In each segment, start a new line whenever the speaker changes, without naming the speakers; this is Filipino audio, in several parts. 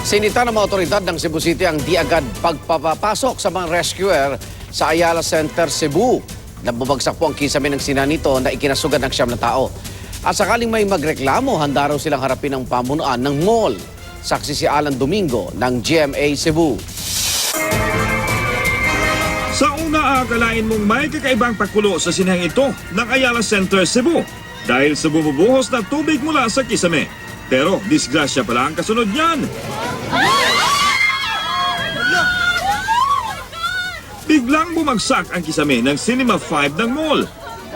Sinita ng mga otoridad ng Cebu City ang di agad pagpapasok sa mga rescuer sa Ayala Center, Cebu. Nabubagsak po ang kisame ng sina nito na ikinasugad ng 9 na tao. At sakaling may magreklamo, handa raw silang harapin ang pamunuan ng mall. Saksi si Alan Domingo ng GMA Cebu.
Sa una, akalain mong may kakaibang pakulo sa sinahang ito ng Ayala Center, Cebu dahil sa bumubuhos na tubig mula sa kisame. Pero disgrasya pala ang kasunod niyan. Biglang bumagsak ang kisame ng Cinema 5 ng mall.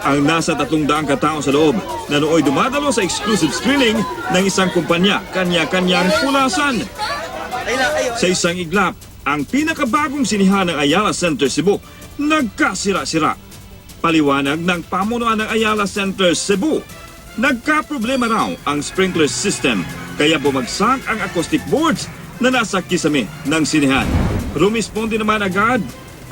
Ang nasa 300 katao sa loob na nooy dumadalo sa exclusive screening ng isang kumpanya, kanya-kanyang pulasan. Sa isang iglap, ang pinakabagong sinihan ng Ayala Center Cebu nagkasira-sira. Paliwanag ng pamunuan ng Ayala Center Cebu, nagka-problema raw ang sprinkler system kaya bumagsak ang acoustic boards na nasa kisame ng sinihan. Rumisponde naman agad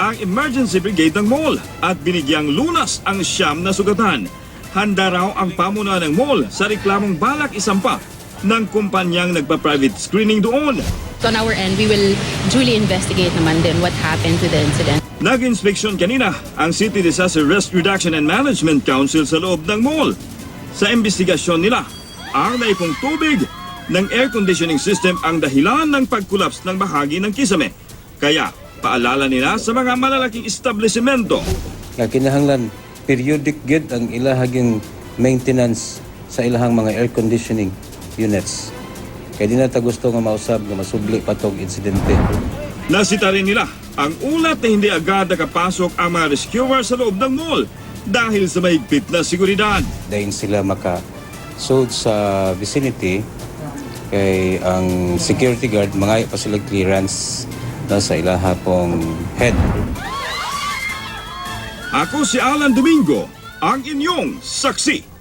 ang emergency brigade ng mall at binigyang lunas ang 9 na sugatan. Handa raw ang pamunuan ng mall sa reklamong balak isampa ng kumpanyang nagpa-private screening doon.
On our end, we will duly investigate naman din what happened to the incident.
Nag-inspeksyon kanina ang City Disaster Risk Reduction and Management Council sa loob ng mall. Sa investigasyon nila, ang naipong tubig ng air conditioning system ang dahilan ng pag-collapse ng bahagi ng kisame. Kaya, paalala nila sa mga malalaking establishmento.
Kinahanglan periodic gid ang ilahaging maintenance sa ilahang mga air conditioning units. Kaya di na ta gusto nga mausab nga masubli pa tong insidente.
Nasita rin nila ang ulat na hindi agad nakapasok ang mga rescuer sa loob ng mall dahil sa mahigpit na seguridad.
Dahil sila maka-sold sa vicinity, kay ang security guard, mga pa sila clearance na sa ilaha pong head.
Ako si Alan Domingo, ang inyong saksi.